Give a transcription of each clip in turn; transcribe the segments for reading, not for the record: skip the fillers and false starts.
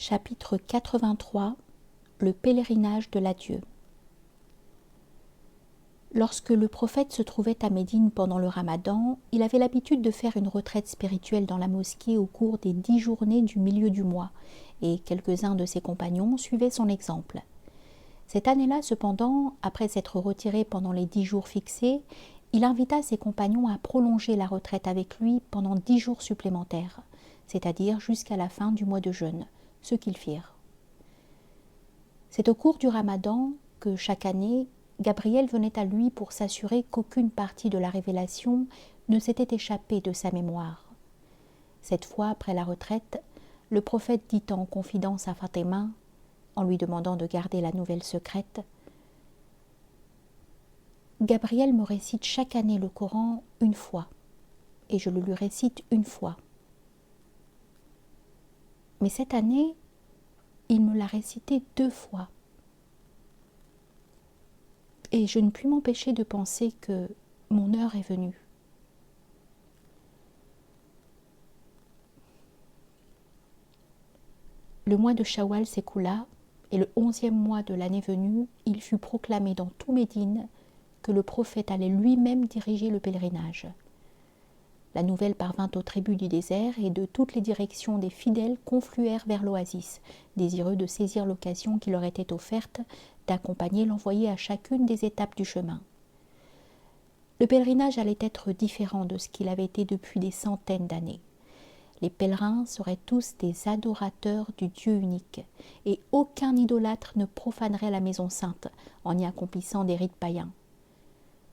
Chapitre 83 Le pèlerinage de l'adieu. Lorsque le prophète se trouvait à Médine pendant le Ramadan, il avait l'habitude de faire une retraite spirituelle dans la mosquée au cours des 10 journées du milieu du mois, et quelques-uns de ses compagnons suivaient son exemple. Cette année-là, cependant, après s'être retiré pendant les 10 jours fixés, il invita ses compagnons à prolonger la retraite avec lui pendant 10 jours supplémentaires, c'est-à-dire jusqu'à la fin du mois de jeûne, ce qu'ils firent. C'est au cours du Ramadan que, chaque année, Gabriel venait à lui pour s'assurer qu'aucune partie de la révélation ne s'était échappée de sa mémoire. Cette fois, après la retraite, le prophète dit en confidence à Fatima, en lui demandant de garder la nouvelle secrète, « Gabriel me récite chaque année le Coran une fois, et je le lui récite une fois. Mais cette année, il me l'a récité 2 fois. Et je ne puis m'empêcher de penser que mon heure est venue. » Le mois de Shawwal s'écoula, et le 11e mois de l'année venue, il fut proclamé dans tout Médine que le prophète allait lui-même diriger le pèlerinage. La nouvelle parvint aux tribus du désert, et de toutes les directions des fidèles confluèrent vers l'oasis, désireux de saisir l'occasion qui leur était offerte d'accompagner l'envoyé à chacune des étapes du chemin. Le pèlerinage allait être différent de ce qu'il avait été depuis des centaines d'années. Les pèlerins seraient tous des adorateurs du Dieu unique, et aucun idolâtre ne profanerait la maison sainte en y accomplissant des rites païens.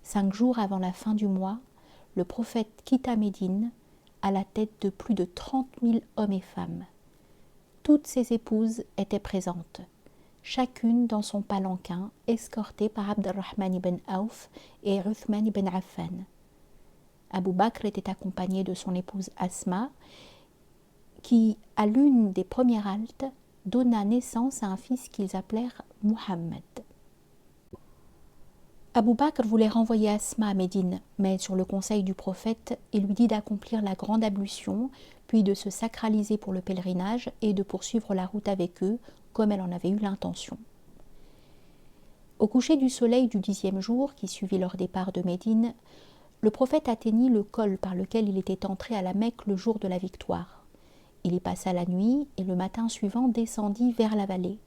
5 jours avant la fin du mois, le prophète quitta Médine à la tête de plus de 30 000 hommes et femmes. Toutes ses épouses étaient présentes, chacune dans son palanquin, escortée par Abdurrahman ibn Auf et Uthman ibn Affan. Abu Bakr était accompagné de son épouse Asma, qui, à l'une des premières haltes, donna naissance à un fils qu'ils appelèrent Muhammad. Abu Bakr voulait renvoyer Asma à Médine, mais sur le conseil du prophète, il lui dit d'accomplir la grande ablution, puis de se sacraliser pour le pèlerinage et de poursuivre la route avec eux, comme elle en avait eu l'intention. Au coucher du soleil du 10e jour, qui suivit leur départ de Médine, le prophète atteignit le col par lequel il était entré à la Mecque le jour de la victoire. Il y passa la nuit et le matin suivant descendit vers la vallée.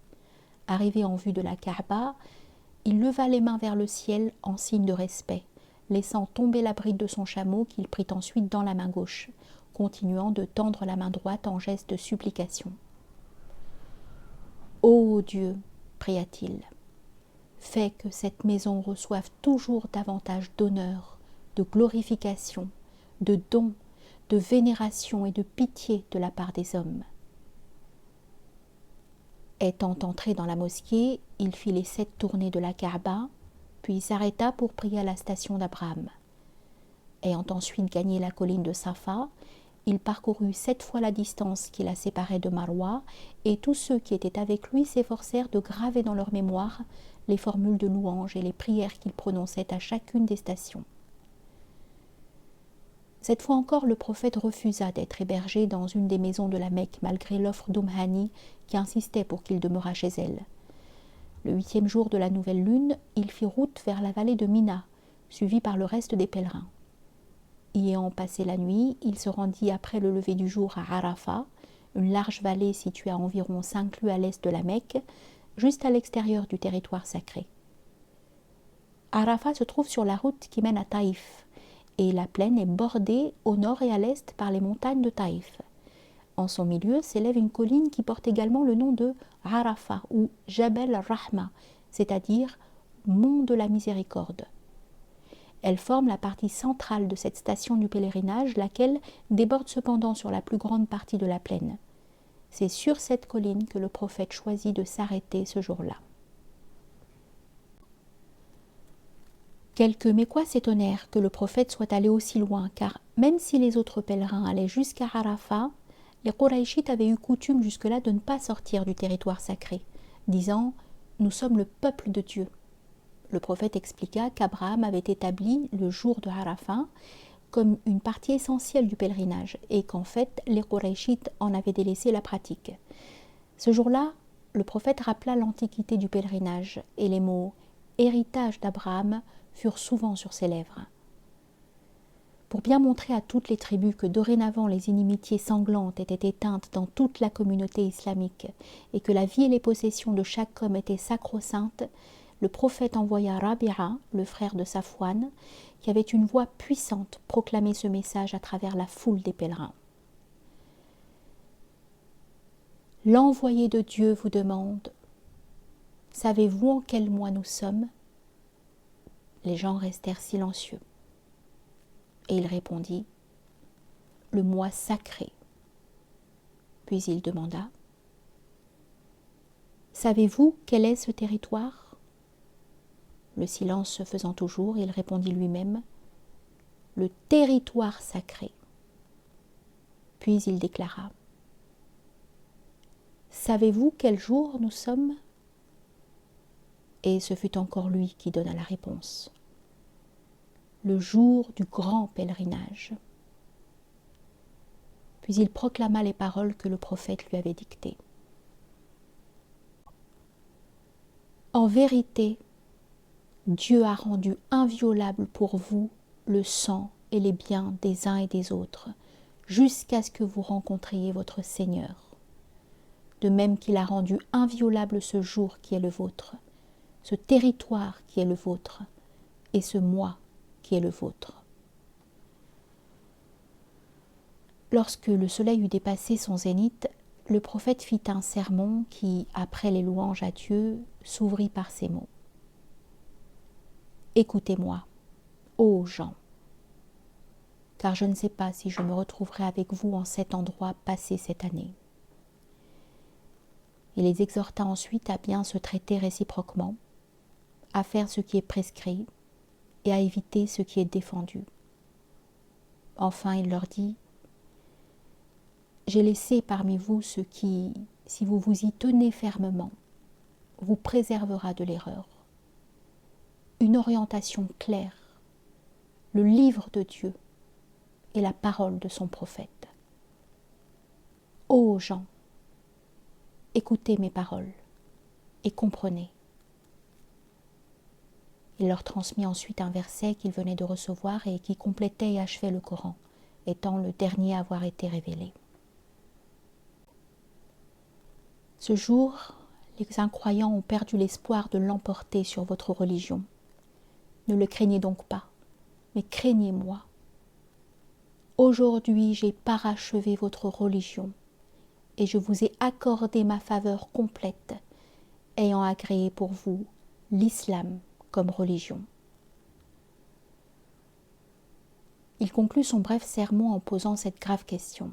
Arrivé en vue de la Kaaba, il leva les mains vers le ciel en signe de respect, laissant tomber la bride de son chameau qu'il prit ensuite dans la main gauche, continuant de tendre la main droite en geste de supplication. « Ô Dieu, pria-t-il, fais que cette maison reçoive toujours davantage d'honneur, de glorification, de dons, de vénération et de pitié de la part des hommes. » Étant entré dans la mosquée, il fit les 7 tournées de la Kaaba, puis s'arrêta pour prier à la station d'Abraham. Ayant ensuite gagné la colline de Safa, il parcourut 7 fois la distance qui la séparait de Marwa, et tous ceux qui étaient avec lui s'efforcèrent de graver dans leur mémoire les formules de louange et les prières qu'il prononçait à chacune des stations. Cette fois encore, le prophète refusa d'être hébergé dans une des maisons de la Mecque, malgré l'offre d'Hani qui insistait pour qu'il demeurât chez elle. Le 8e jour de la nouvelle lune, il fit route vers la vallée de Mina, suivi par le reste des pèlerins. Y ayant passé la nuit, il se rendit après le lever du jour à Arafat, une large vallée située à environ 5 lieues à l'est de la Mecque, juste à l'extérieur du territoire sacré. Arafat se trouve sur la route qui mène à Taïf, et la plaine est bordée au nord et à l'est par les montagnes de Taïf. En son milieu s'élève une colline qui porte également le nom de Arafat ou Jabal al-Rahma, c'est-à-dire Mont de la Miséricorde. Elle forme la partie centrale de cette station du pèlerinage, laquelle déborde cependant sur la plus grande partie de la plaine. C'est sur cette colline que le prophète choisit de s'arrêter ce jour-là. Quelques Mécois s'étonnèrent que le prophète soit allé aussi loin, car même si les autres pèlerins allaient jusqu'à Arafat, les Qurayshites avaient eu coutume jusque-là de ne pas sortir du territoire sacré, disant « Nous sommes le peuple de Dieu ». Le prophète expliqua qu'Abraham avait établi le jour de Arafat comme une partie essentielle du pèlerinage et qu'en fait les Qurayshites en avaient délaissé la pratique. Ce jour-là, le prophète rappela l'antiquité du pèlerinage et les mots « héritage d'Abraham » furent souvent sur ses lèvres. Pour bien montrer à toutes les tribus que dorénavant les inimitiés sanglantes étaient éteintes dans toute la communauté islamique et que la vie et les possessions de chaque homme étaient sacro-saintes, le prophète envoya Rabi'a, le frère de Safwan, qui avait une voix puissante, proclamer ce message à travers la foule des pèlerins. L'envoyé de Dieu vous demande « Savez-vous en quel mois nous sommes ?» Les gens restèrent silencieux. Et il répondit « Le mois sacré ». Puis il demanda « Savez-vous quel est ce territoire ?» Le silence se faisant toujours, il répondit lui-même « Le territoire sacré ». Puis il déclara « Savez-vous quel jour nous sommes ?» Et ce fut encore lui qui donna la réponse. Le jour du grand pèlerinage. Puis il proclama les paroles que le prophète lui avait dictées. En vérité, Dieu a rendu inviolable pour vous le sang et les biens des uns et des autres, jusqu'à ce que vous rencontriez votre Seigneur. De même qu'il a rendu inviolable ce jour qui est le vôtre, ce territoire qui est le vôtre, et ce mois qui est le vôtre. Lorsque le soleil eut dépassé son zénith, le prophète fit un sermon qui, après les louanges à Dieu, s'ouvrit par ces mots. « Écoutez-moi, ô gens, car je ne sais pas si je me retrouverai avec vous en cet endroit passé cette année. » Il les exhorta ensuite à bien se traiter réciproquement, à faire ce qui est prescrit et à éviter ce qui est défendu. Enfin, il leur dit « J'ai laissé parmi vous ce qui, si vous vous y tenez fermement, vous préservera de l'erreur. Une orientation claire, le livre de Dieu et la parole de son prophète. Ô gens, écoutez mes paroles et comprenez. » Il leur transmit ensuite un verset qu'il venait de recevoir et qui complétait et achevait le Coran, étant le dernier à avoir été révélé. Ce jour, les incroyants ont perdu l'espoir de l'emporter sur votre religion. Ne le craignez donc pas, mais craignez-moi. Aujourd'hui, j'ai parachevé votre religion et je vous ai accordé ma faveur complète, ayant agréé pour vous l'islam comme religion. Il conclut son bref sermon en posant cette grave question.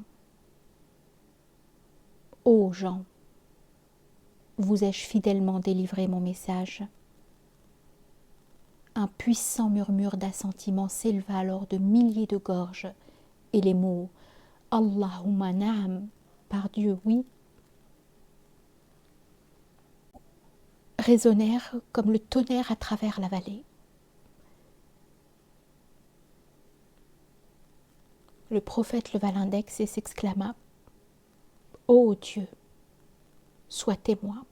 Ô gens, vous ai-je fidèlement délivré mon message ? Un puissant murmure d'assentiment s'éleva alors de milliers de gorges, et les mots « Allahumma na'am » par Dieu, oui, résonnèrent comme le tonnerre à travers la vallée. Le prophète leva l'index et s'exclama « Ô Dieu, sois témoin !»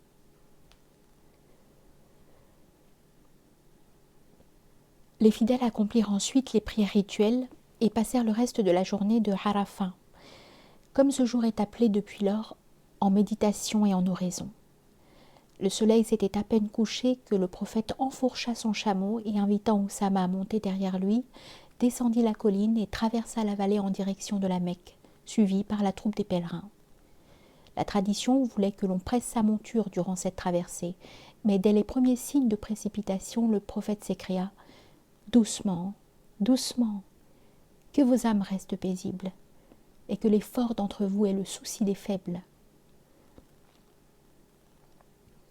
Les fidèles accomplirent ensuite les prières rituelles et passèrent le reste de la journée de Arafat, comme ce jour est appelé depuis lors, en méditation et en oraison. Le soleil s'était à peine couché que le prophète enfourcha son chameau et, invitant Oussama à monter derrière lui, descendit la colline et traversa la vallée en direction de la Mecque, suivi par la troupe des pèlerins. La tradition voulait que l'on presse sa monture durant cette traversée, mais dès les premiers signes de précipitation, le prophète s'écria « Doucement, doucement, que vos âmes restent paisibles, et que les forts d'entre vous aient le souci des faibles. »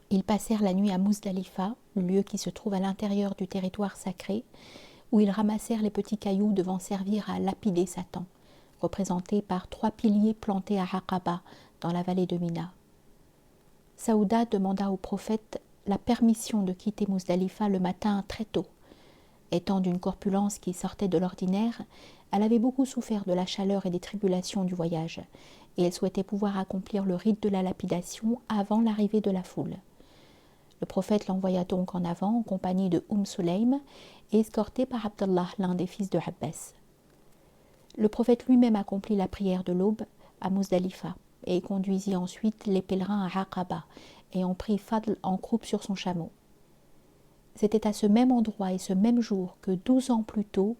Ils passèrent la nuit à Muzdalifa, le lieu qui se trouve à l'intérieur du territoire sacré, où ils ramassèrent les petits cailloux devant servir à lapider Satan, représenté par 3 piliers plantés à Aqaba, dans la vallée de Mina. Saouda demanda au prophète la permission de quitter Muzdalifa le matin très tôt. Étant d'une corpulence qui sortait de l'ordinaire, Elle avait beaucoup souffert de la chaleur et des tribulations du voyage, et elle souhaitait pouvoir accomplir le rite de la lapidation avant l'arrivée de la foule. Le prophète l'envoya donc en avant en compagnie de Sulaym et escorté par Abdallah, l'un des fils de Abbas. Le prophète lui-même accomplit la prière de l'aube à Muzdalifa et conduisit ensuite les pèlerins à Aqaba, ayant pris Fadl en croupe sur son chameau. C'était à ce même endroit et ce même jour que 12 ans plus tôt,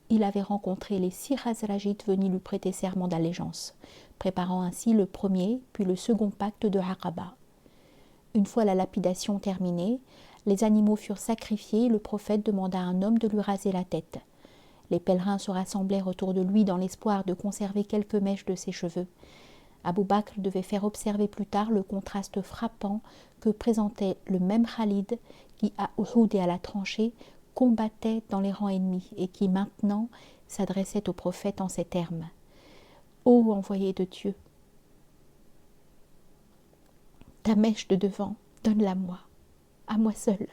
il avait rencontré les 6 Khazrajites venus lui prêter serment d'allégeance, préparant ainsi le premier puis le second pacte de Aqaba. Une fois la lapidation terminée, les animaux furent sacrifiés et le prophète demanda à un homme de lui raser la tête. Les pèlerins se rassemblèrent autour de lui dans l'espoir de conserver quelques mèches de ses cheveux. Abou Bakr devait faire observer plus tard le contraste frappant que présentait le même Khalid qui, à Uhud et à la tranchée, combattait dans les rangs ennemis et qui maintenant s'adressait au prophète en ces termes. « Ô envoyé de Dieu, ta mèche de devant, donne-la moi, à moi seul,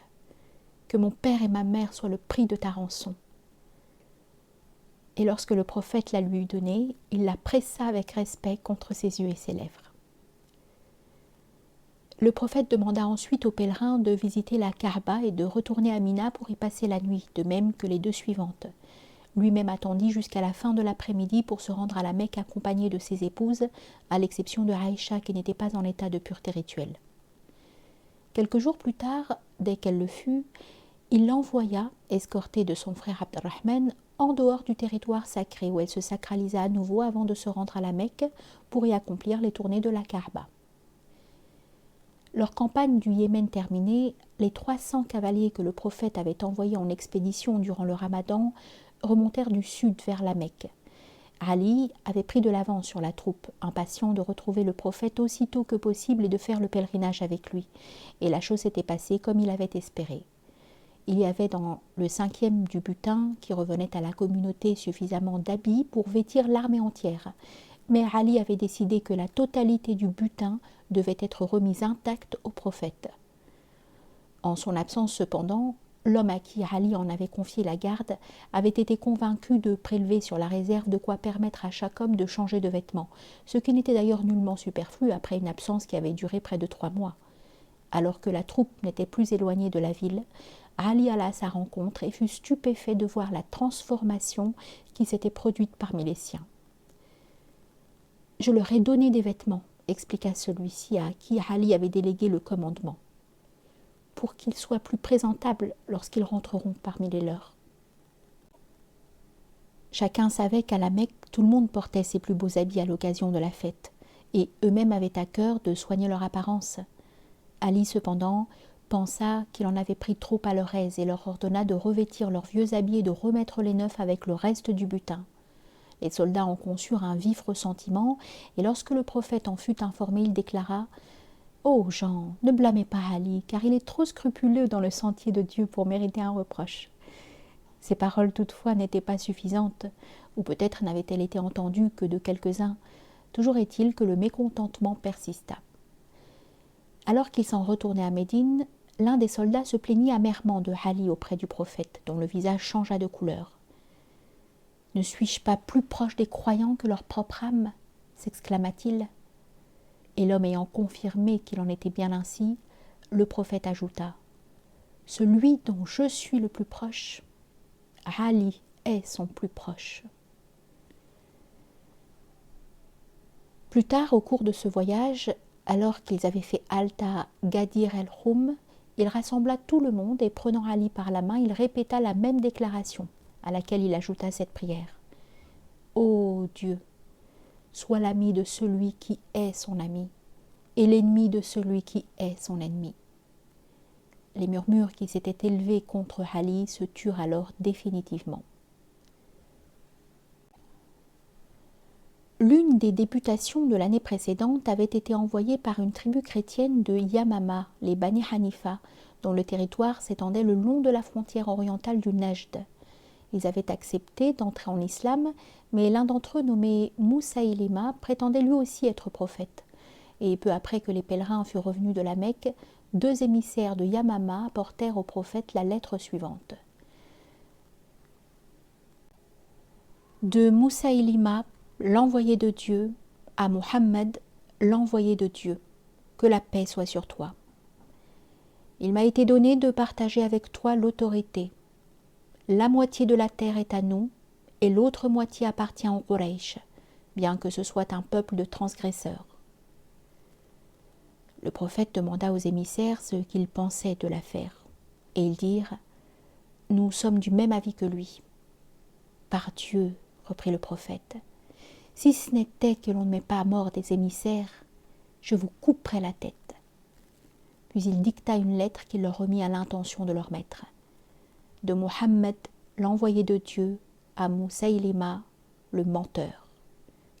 que mon père et ma mère soient le prix de ta rançon. » Et lorsque le prophète la lui eut donnée, il la pressa avec respect contre ses yeux et ses lèvres. Le prophète demanda ensuite aux pèlerins de visiter la Kaaba et de retourner à Mina pour y passer la nuit, de même que les 2 suivantes. Lui-même attendit jusqu'à la fin de l'après-midi pour se rendre à la Mecque accompagné de ses épouses, à l'exception de Aïcha qui n'était pas en état de pureté rituelle. Quelques jours plus tard, dès qu'elle le fut, il l'envoya, escortée de son frère Abdurrahman, en dehors du territoire sacré où elle se sacralisa à nouveau avant de se rendre à la Mecque pour y accomplir les tournées de la Kaaba. Leur campagne du Yémen terminée, les 300 cavaliers que le prophète avait envoyés en expédition durant le Ramadan remontèrent du sud vers la Mecque. Ali avait pris de l'avance sur la troupe, impatient de retrouver le prophète aussitôt que possible et de faire le pèlerinage avec lui. Et la chose s'était passée comme il avait espéré. Il y avait dans le 5e du butin qui revenait à la communauté suffisamment d'habits pour vêtir l'armée entière. Mais Ali avait décidé que la totalité du butin devait être remise intacte au prophète. En son absence cependant, l'homme à qui Ali en avait confié la garde avait été convaincu de prélever sur la réserve de quoi permettre à chaque homme de changer de vêtements, ce qui n'était d'ailleurs nullement superflu après une absence qui avait duré près de 3 mois. Alors que la troupe n'était plus éloignée de la ville, Ali alla à sa rencontre et fut stupéfait de voir la transformation qui s'était produite parmi les siens. « Je leur ai donné des vêtements », expliqua celui-ci à qui Ali avait délégué le commandement, « pour qu'ils soient plus présentables lorsqu'ils rentreront parmi les leurs. » Chacun savait qu'à la Mecque, tout le monde portait ses plus beaux habits à l'occasion de la fête, et eux-mêmes avaient à cœur de soigner leur apparence. Ali, cependant, pensa qu'il en avait pris trop à leur aise et leur ordonna de revêtir leurs vieux habits et de remettre les neufs avec le reste du butin. Les soldats en conçurent un vif ressentiment, et lorsque le prophète en fut informé, il déclara « Ô gens, ne blâmez pas Ali, car il est trop scrupuleux dans le sentier de Dieu pour mériter un reproche. » Ces paroles toutefois n'étaient pas suffisantes, ou peut-être n'avaient-elles été entendues que de quelques-uns. Toujours est-il que le mécontentement persista. Alors qu'il s'en retournait à Médine, l'un des soldats se plaignit amèrement de Ali auprès du prophète, dont le visage changea de couleur. « Ne suis-je pas plus proche des croyants que leur propre âme ?» s'exclama-t-il. Et l'homme ayant confirmé qu'il en était bien ainsi, le prophète ajouta « Celui dont je suis le plus proche, Ali est son plus proche. » Plus tard, au cours de ce voyage, alors qu'ils avaient fait halte à Gadir el-Khoum, il rassembla tout le monde et prenant Ali par la main, il répéta la même déclaration, à laquelle il ajouta cette prière. « Ô Dieu, sois l'ami de celui qui est son ami, et l'ennemi de celui qui est son ennemi. » Les murmures qui s'étaient élevés contre Ali se turent alors définitivement. L'une des députations de l'année précédente avait été envoyée par une tribu chrétienne de Yamama, les Bani Hanifa, dont le territoire s'étendait le long de la frontière orientale du Najd. Ils avaient accepté d'entrer en islam, mais l'un d'entre eux, nommé Moussaïlima, prétendait lui aussi être prophète. Et peu après que les pèlerins furent revenus de la Mecque, 2 émissaires de Yamama apportèrent au prophète la lettre suivante. De Moussaïlima, l'envoyé de Dieu, à Mohammed, l'envoyé de Dieu. Que la paix soit sur toi. Il m'a été donné de partager avec toi l'autorité. La moitié de la terre est à nous, et l'autre moitié appartient aux Quraysh, bien que ce soit un peuple de transgresseurs. Le prophète demanda aux émissaires ce qu'ils pensaient de l'affaire, et ils dirent « Nous sommes du même avis que lui. » « Par Dieu, reprit le prophète, si ce n'était que l'on ne met pas à mort des émissaires, je vous couperais la tête. » Puis il dicta une lettre qu'il leur remit à l'intention de leur maître. De Mohammed, l'envoyé de Dieu, à Moussaïlima, le menteur.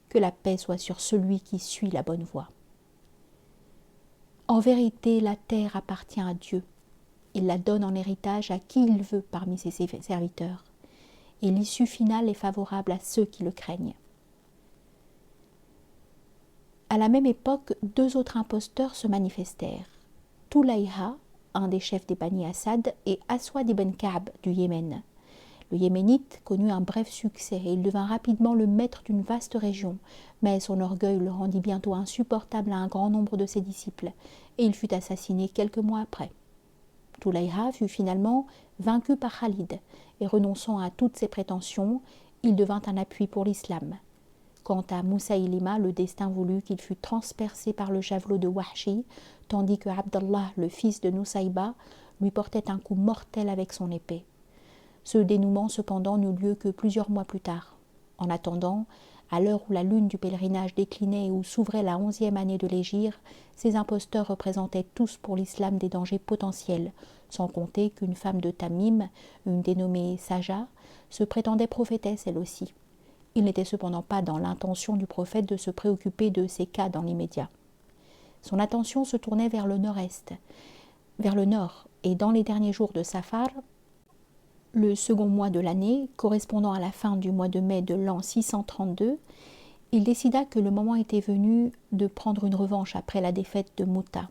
Que la paix soit sur celui qui suit la bonne voie. En vérité, la terre appartient à Dieu. Il la donne en héritage à qui il veut parmi ses serviteurs. Et l'issue finale est favorable à ceux qui le craignent. À la même époque, deux autres imposteurs se manifestèrent. Toulayha, un des chefs des Bani Assad, et Aswad ibn Ka'b du Yémen. Le Yéménite connut un bref succès et il devint rapidement le maître d'une vaste région, mais son orgueil le rendit bientôt insupportable à un grand nombre de ses disciples, et il fut assassiné quelques mois après. Toulayha fut finalement vaincu par Khalid, et renonçant à toutes ses prétentions, il devint un appui pour l'islam. Quant à Moussaïlima, le destin voulut qu'il fût transpercé par le javelot de Wahshi, tandis que Abdallah, le fils de Nusayba, lui portait un coup mortel avec son épée. Ce dénouement cependant n'eut lieu que plusieurs mois plus tard. En attendant, à l'heure où la lune du pèlerinage déclinait et où s'ouvrait la 11e année de l'hégire, ces imposteurs représentaient tous pour l'islam des dangers potentiels, sans compter qu'une femme de Tamim, une dénommée Saja, se prétendait prophétesse elle aussi. Il n'était cependant pas dans l'intention du prophète de se préoccuper de ces cas dans l'immédiat. Son attention se tournait vers le nord-est, vers le nord, et dans les derniers jours de Safar, le second mois de l'année, correspondant à la fin du mois de mai de l'an 632, il décida que le moment était venu de prendre une revanche après la défaite de Mouta.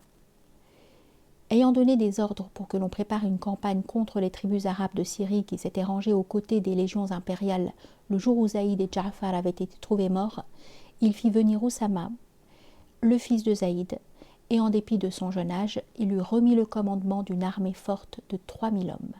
Ayant donné des ordres pour que l'on prépare une campagne contre les tribus arabes de Syrie qui s'étaient rangées aux côtés des légions impériales le jour où Zaïd et Ja'far avaient été trouvés morts, il fit venir Oussama, le fils de Zaïd, et en dépit de son jeune âge, il lui remit le commandement d'une armée forte de 3000 hommes.